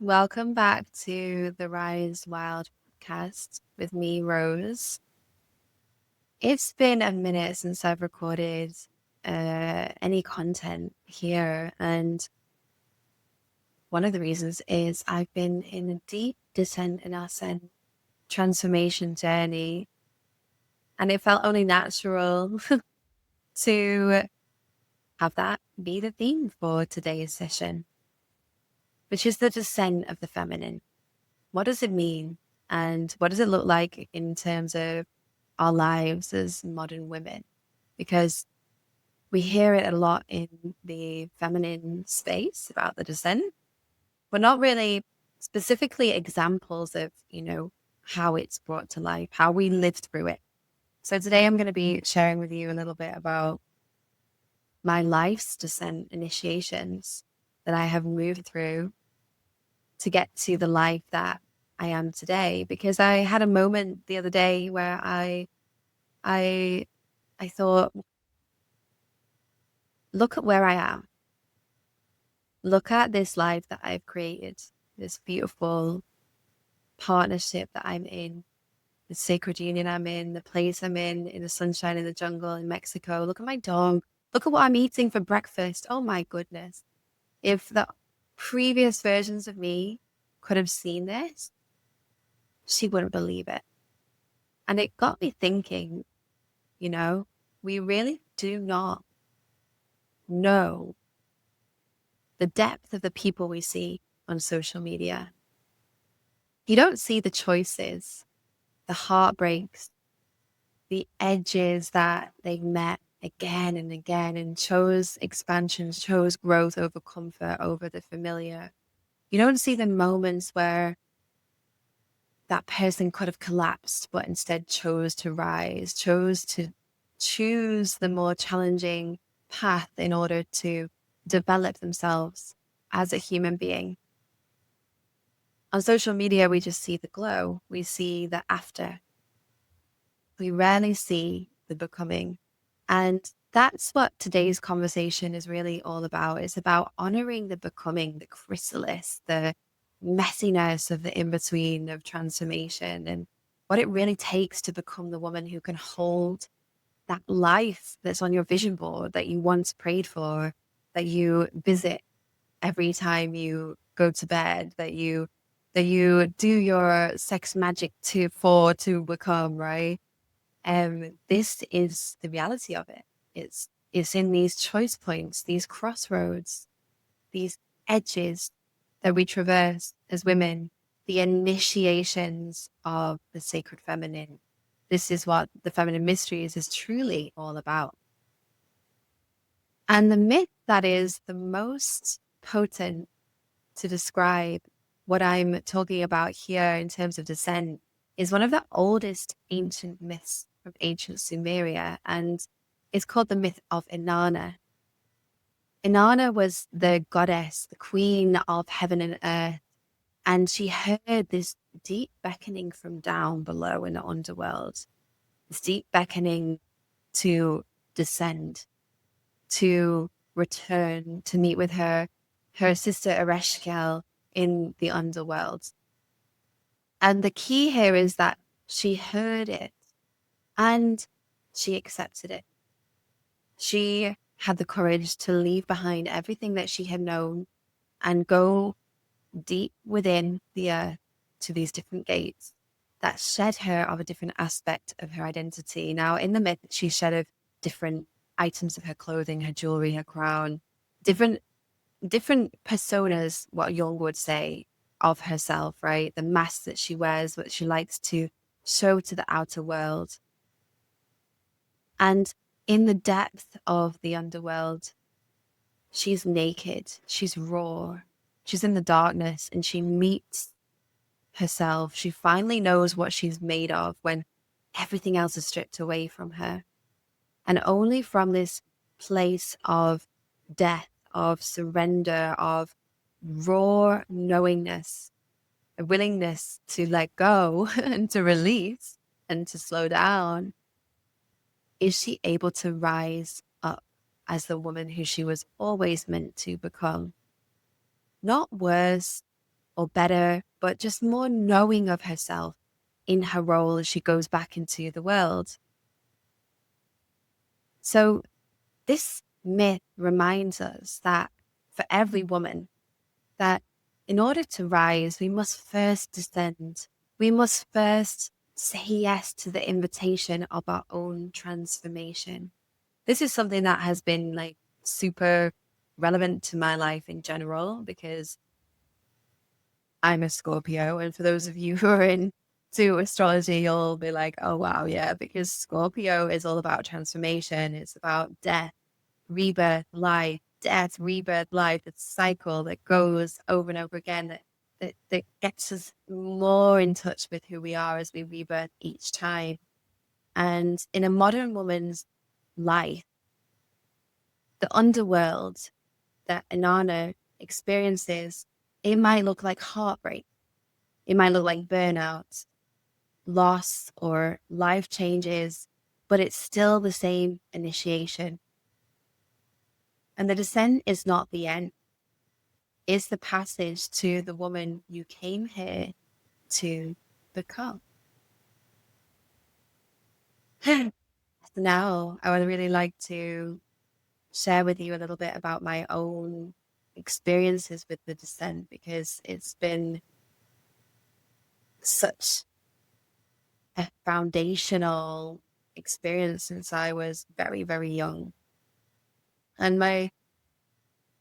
Welcome back to the Rise Wild podcast with me, Rose. It's been a minute since I've recorded any content here, and one of the reasons is I've been in a deep descent and ascent transformation journey, and it felt only natural to have that be the theme for today's session, which is the descent of the feminine. What does it mean? And what does it look like in terms of our lives as modern women? Because we hear it a lot in the feminine space about the descent, but not really specifically examples of, how it's brought to life, how we lived through it. So today I'm going to be sharing with you a little bit about my life's descent initiations that I have moved through to get to the life that I am today. Because I had a moment the other day where I thought, look at where I am. Look at this life that I've created, this beautiful partnership that I'm in, the sacred union I'm in, the place I'm in the sunshine in the jungle in Mexico. Look at my dog. Look at what I'm eating for breakfast. Oh my goodness. If the previous versions of me could have seen this, she wouldn't believe it. And it got me thinking, we really do not know the depth of the people we see on social media. You don't see the choices, the heartbreaks, the edges that they've met again and again and chose expansion, chose growth over comfort, over the familiar. You don't see the moments where that person could have collapsed, but instead chose to rise, chose to choose the more challenging path in order to develop themselves as a human being. On social media, we just see the glow. We see the after. We rarely see the becoming. And that's what today's conversation is really all about. It's about honoring the becoming, the chrysalis, the messiness of the in-between of transformation and what it really takes to become the woman who can hold that life that's on your vision board that you once prayed for, that you visit every time you go to bed, that you do your sex magic to become, right? This is the reality of it. It's in these choice points, these crossroads, these edges that we traverse as women, the initiations of the sacred feminine. This is what the feminine mysteries is truly all about. And the myth that is the most potent to describe what I'm talking about here in terms of descent is one of the oldest ancient myths from ancient Sumeria, and it's called the myth of Inanna. Inanna was the goddess, the queen of heaven and earth, and she heard this deep beckoning from down below in the underworld, this deep beckoning to descend, to return, to meet with her sister Ereshkigal in the underworld. And the key here is that she heard it and she accepted it. She had the courage to leave behind everything that she had known and go deep within the earth to these different gates that shed her of a different aspect of her identity. Now, in the myth, she shed of different items of her clothing, her jewelry, her crown, different personas, what Jung would say, of herself, right? The mask that she wears, what she likes to show to the outer world. And in the depth of the underworld, she's naked, she's raw, she's in the darkness, and she meets herself. She finally knows what she's made of when everything else is stripped away from her. And only from this place of death, of surrender, of raw knowingness, a willingness to let go and to release and to slow down, is she able to rise up as the woman who she was always meant to become. Not worse or better, but just more knowing of herself in her role as she goes back into the world. So this myth reminds us that for every woman, that in order to rise, we must first descend. We must first say yes to the invitation of our own transformation. This is something that has been like super relevant to my life in general because I'm a Scorpio. And for those of you who are into astrology, you'll be like, oh, wow, yeah, because Scorpio is all about transformation. It's about death, rebirth, life, death, rebirth, life, the cycle that goes over and over again that gets us more in touch with who we are as we rebirth each time. And in a modern woman's life, the underworld that Inanna experiences, it might look like heartbreak. It might look like burnout, loss, or life changes, but it's still the same initiation. And the descent is not the end. It's the passage to the woman you came here to become. Now, I would really like to share with you a little bit about my own experiences with the descent because it's been such a foundational experience since I was very, very young. And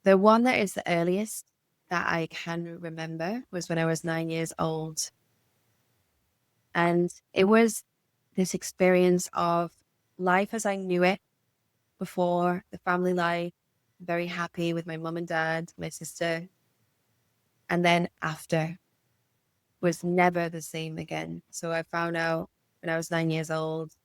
the one that is the earliest that I can remember was when I was 9 years old. And it was this experience of life as I knew it before, the family life, very happy with my mum and dad, my sister. And then after was never the same again. So I found out when I was 9 years old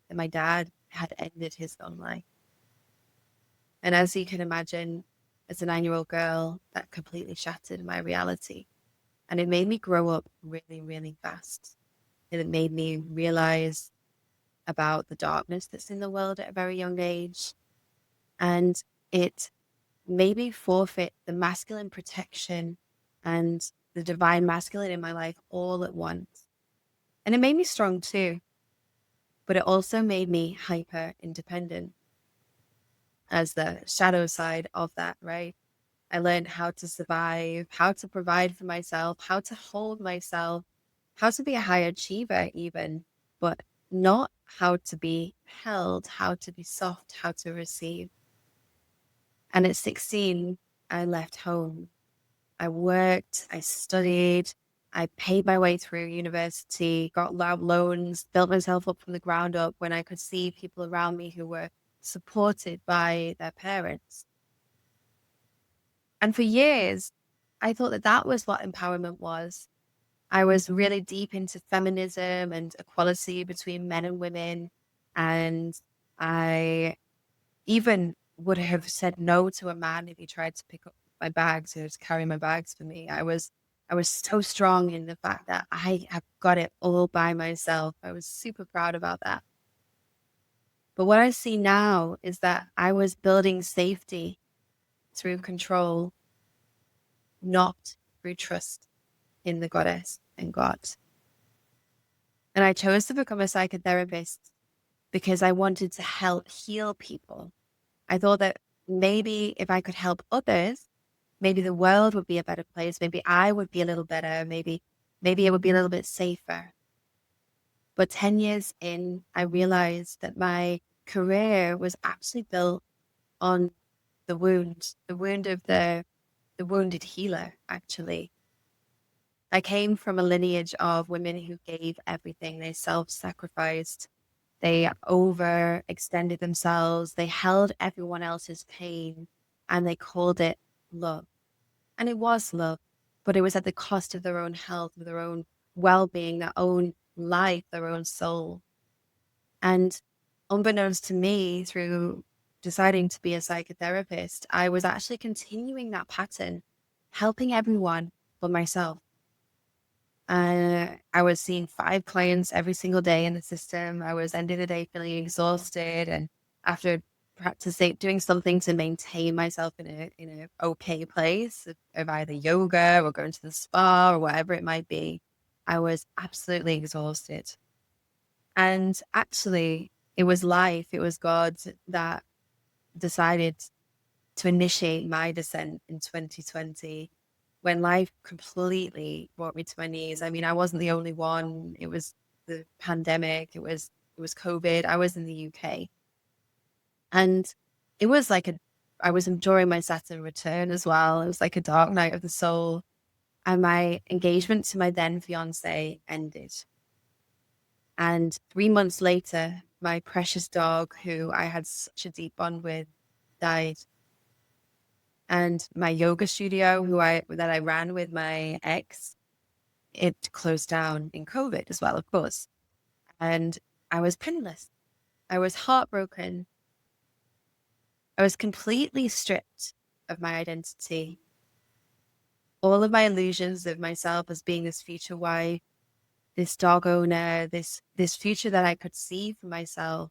that my dad had ended his own life. And as you can imagine, as a 9-year-old girl, that completely shattered my reality. And it made me grow up really, really fast. And it made me realize about the darkness that's in the world at a very young age. And it made me forfeit the masculine protection and the divine masculine in my life all at once. And it made me strong too, but it also made me hyper independent as the shadow side of that, right? I learned how to survive, how to provide for myself, how to hold myself, how to be a high achiever, even, but not how to be held, how to be soft, how to receive. And at 16, I left home. I worked, I studied, I paid my way through university, got loans, built myself up from the ground up when I could see people around me who were supported by their parents. And for years, I thought that that was what empowerment was. I was really deep into feminism and equality between men and women. And I even would have said no to a man if he tried to pick up my bags or to carry my bags for me. I was so strong in the fact that I have got it all by myself. I was super proud about that. But what I see now is that I was building safety through control, not through trust in the goddess and God. And I chose to become a psychotherapist because I wanted to help heal people. I thought that maybe if I could help others, maybe the world would be a better place. Maybe I would be a little better. Maybe it would be a little bit safer. But 10 years in, I realized that my career was actually built on the wound of the wounded healer, actually. I came from a lineage of women who gave everything. They self-sacrificed. They overextended themselves. They held everyone else's pain and they called it love. And it was love, but it was at the cost of their own health, their own well-being, their own life, their own soul. And unbeknownst to me, through deciding to be a psychotherapist, I was actually continuing that pattern, helping everyone but myself. I was seeing 5 clients every single day in the system. I was ending the day feeling exhausted. And after practicing, doing something to maintain myself in a okay place of either yoga or going to the spa or whatever it might be, I was absolutely exhausted. And actually, it was life, it was God that decided to initiate my descent in 2020 when life completely brought me to my knees. I mean, I wasn't the only one. It was the pandemic. It was COVID. I was in the UK, and it was like I was enjoying my Saturn return as well. It was like a dark night of the soul, and my engagement to my then fiance ended. And 3 months later, my precious dog, who I had such a deep bond with, died. And my yoga studio, that I ran with my ex, it closed down in COVID as well, of course. And I was penniless. I was heartbroken. I was completely stripped of my identity. All of my illusions of myself as being this future wife, this dog owner, this future that I could see for myself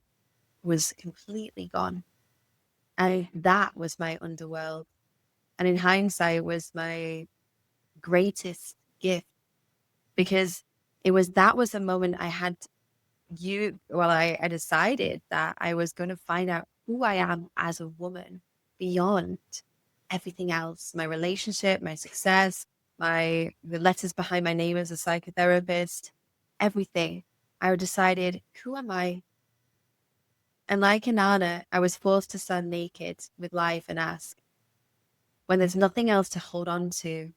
was completely gone. And that was my underworld. And in hindsight, was my greatest gift, because that was a moment I had I decided that I was going to find out who I am as a woman beyond everything else, my relationship, my success, the letters behind my name as a psychotherapist, everything. I decided, who am I? And like Inanna, I was forced to stand naked with life and ask, when there's nothing else to hold on to,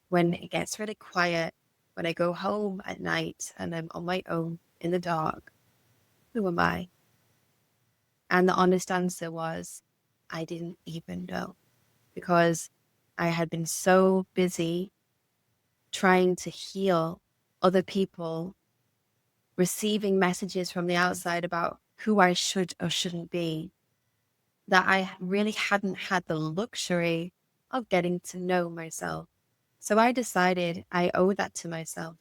when it gets really quiet, when I go home at night and I'm on my own in the dark, who am I? And the honest answer was, I didn't even know, because I had been so busy trying to heal other people, receiving messages from the outside about who I should or shouldn't be, that I really hadn't had the luxury of getting to know myself. So I decided I owe that to myself.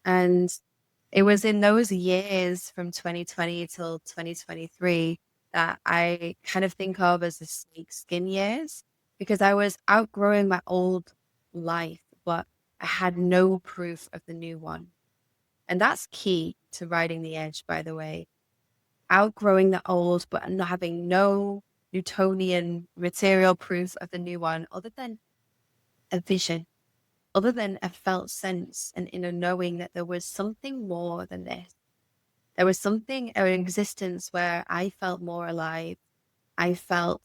And it was in those years from 2020 till 2023 that I kind of think of as the snake skin years, because I was outgrowing my old life, but I had no proof of the new one. And that's key to riding the edge, by the way. Outgrowing the old, but not having no Newtonian material proof of the new one, other than a vision, other than a felt sense and inner knowing that there was something more than this. There was something, an existence where I felt more alive. I felt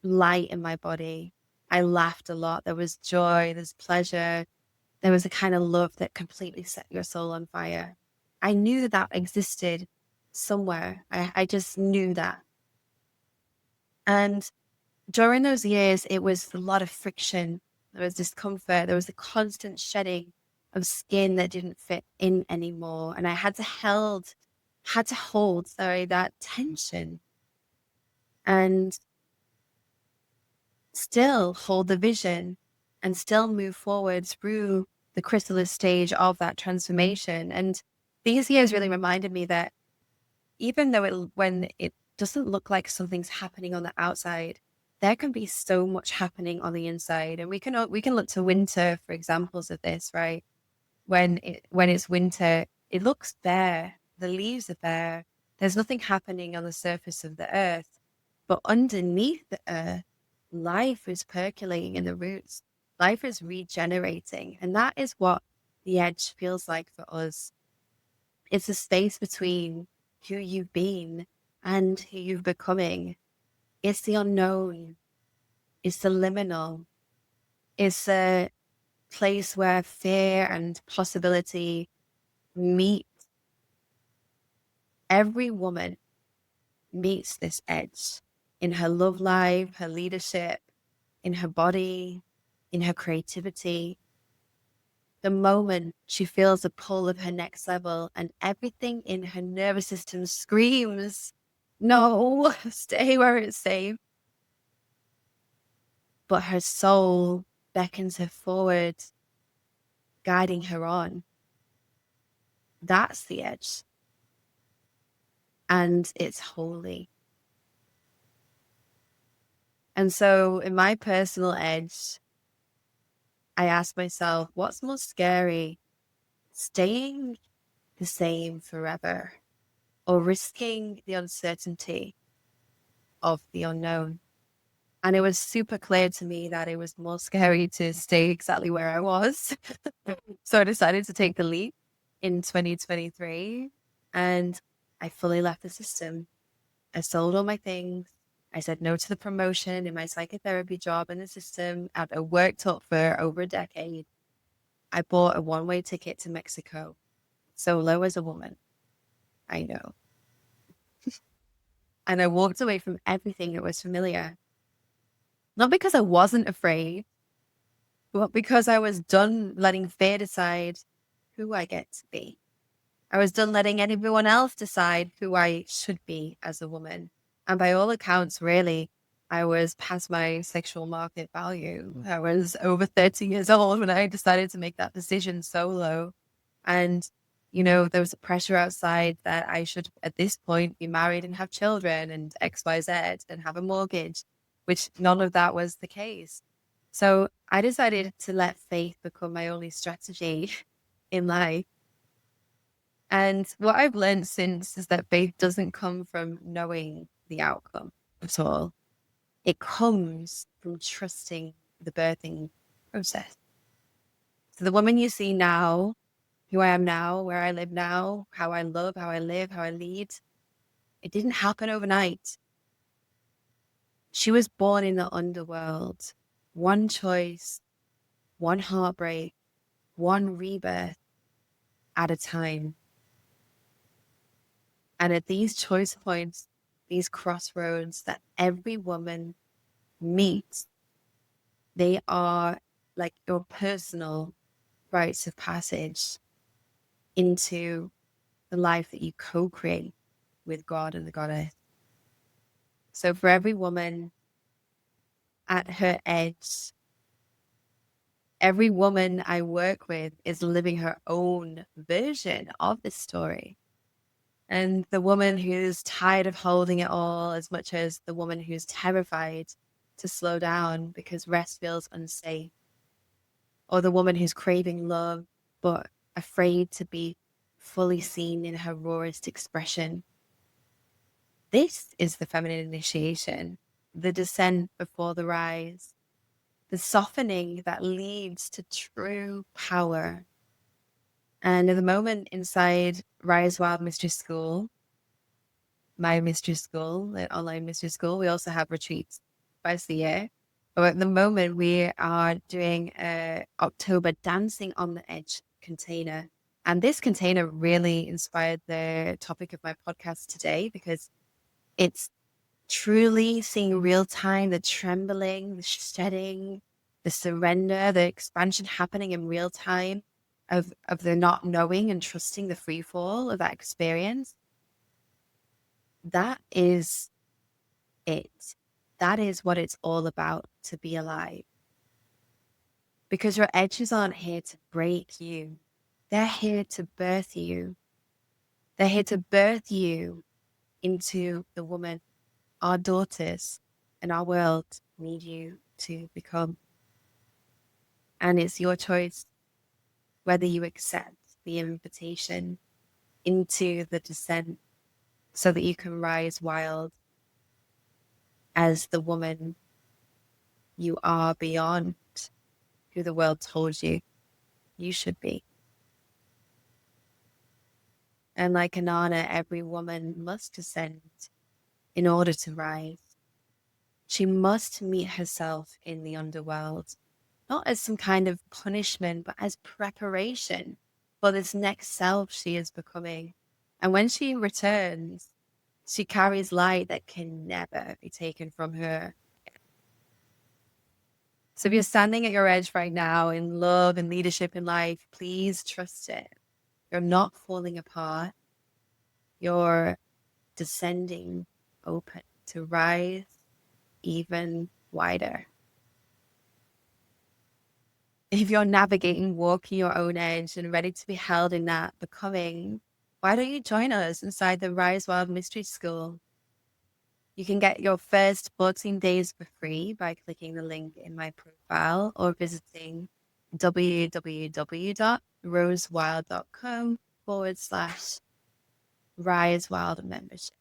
light in my body. I laughed a lot. There was joy, there's pleasure. There was a kind of love that completely set your soul on fire. I knew that that existed somewhere. I just knew that. And during those years, it was a lot of friction. There was discomfort. There was a constant shedding of skin that didn't fit in anymore. And I had to hold, that tension and still hold the vision and still move forward through the chrysalis stage of that transformation. And these years really reminded me that even though when it doesn't look like something's happening on the outside, there can be so much happening on the inside. And we can look to winter for examples of this, right? When it's winter, it looks bare. The leaves are bare. There's nothing happening on the surface of the earth. But underneath the earth, life is percolating in the roots. Life is regenerating. And that is what the edge feels like for us. It's a space between who you've been and who you're becoming. It's the unknown. It's the liminal. It's a place where fear and possibility meet. Every woman meets this edge in her love life, her leadership, in her body, in her creativity. The moment she feels the pull of her next level and everything in her nervous system screams, no, stay where it's safe. But her soul beckons her forward, guiding her on. That's the edge. and it's holy. And so in my personal edge, I ask myself, what's more scary, staying the same forever or risking the uncertainty of the unknown? And it was super clear to me that it was more scary to stay exactly where I was. So I decided to take the leap in 2023, and I fully left the system. I sold all my things. I said no to the promotion in my psychotherapy job in the system after I worked up for over a decade. I bought a one-way ticket to Mexico, solo as a woman. I know. And I walked away from everything that was familiar. Not because I wasn't afraid, but because I was done letting fear decide who I get to be. I was done letting everyone else decide who I should be as a woman. And by all accounts, really, I was past my sexual market value. I was over 30 years old when I decided to make that decision solo. And, there was a pressure outside that I should, at this point, be married and have children and XYZ and have a mortgage, which none of that was the case. So I decided to let faith become my only strategy in life. And what I've learned since is that faith doesn't come from knowing the outcome at all. It comes from trusting the birthing process. So the woman you see now, who I am now, where I live now, how I love, how I live, how I lead, it didn't happen overnight. She was born in the underworld. One choice, one heartbreak, one rebirth at a time. And at these choice points, these crossroads that every woman meets, they are like your personal rites of passage into the life that you co-create with God and the goddess. So for every woman at her edge, every woman I work with is living her own version of this story. And the woman who's tired of holding it all as much as the woman who's terrified to slow down because rest feels unsafe, or the woman who's craving love but afraid to be fully seen in her rawest expression. This is the feminine initiation, the descent before the rise, the softening that leads to true power. And at the moment inside Rise Wild Mystery School, my mystery school, the online mystery school, we also have retreats twice a year. But at the moment, we are doing a October Dancing on the Edge container. And this container really inspired the topic of my podcast today, because it's truly seeing real time, the trembling, the shedding, the surrender, the expansion happening in real time of the not knowing and trusting the free fall of that experience. That is it. That is what it's all about, to be alive. Because your edges aren't here to break you. They're here to birth you. They're here to birth you into the woman our daughters and our world need you to become. And it's your choice whether you accept the invitation into the descent so that you can rise wild as the woman you are beyond who the world told you you should be. And like Inanna, every woman must descend in order to rise. She must meet herself in the underworld, not as some kind of punishment, but as preparation for this next self she is becoming. And when she returns, she carries light that can never be taken from her. So if you're standing at your edge right now in love and leadership in life, please trust it. You're not falling apart. You're descending open to rise even wider. If you're navigating, walking your own edge and ready to be held in that becoming, why don't you join us inside the Rise Wild Mystery School? You can get your first 14 days for free by clicking the link in my profile or visiting www.rosewild.com/Rise Wild membership.